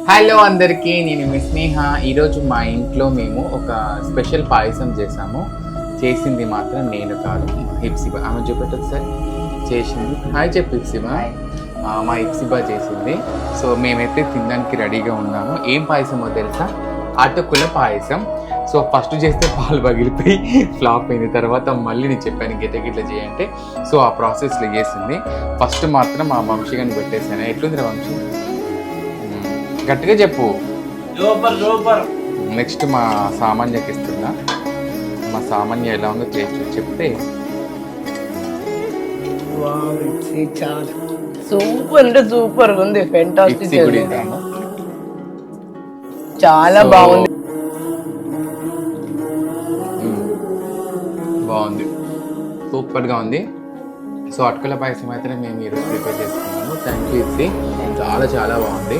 Hello అందరికీ, నేను మీ స్నేహ. ఈరోజు మా ఇంట్లో మేము ఒక స్పెషల్ పాయసం చేసాము. చేసింది మాత్రం నేను కాదు, మా హిప్సిబా. ఆమె చూపెట్టదు సార్ చేసింది. హాయ్ చెప్పు హిప్సిబా. మా హిప్సిబా చేసింది. సో మేమైతే తినడానికి రెడీగా ఉన్నాము. ఏం పాయసమో తెలుసా? అటుకుల పాయసం. సో ఫస్ట్ చేస్తే పాలు పగిలిపోయి ఫ్లాప్ అయింది. తర్వాత మళ్ళీ నేను చెప్పాను గిట్ల చేయంటే, సో ఆ ప్రాసెస్లో చేసింది. ఫస్ట్ మాత్రం మా వంశీగాని పెట్టేశాను. ఎట్లుంది రా వంశీ? గట్టిగా చెప్పు. నెక్స్ట్ మా సామాన్యకి ఇస్తున్నా. మా సామాన్య ఎలా ఉందో చెప్తే. సూపర్ అంటే సూపర్ ఉంది. ఫెంటాస్టిక్, చాలా బాగుంది. బాగుంది, సూపర్గా ఉంది. సో అటుకుల పాయసం అయితే మేము ఈరోజు ప్రిపేర్ చేసుకున్నాము. Thank you. ఇది చాలా చాలా బాగుంది.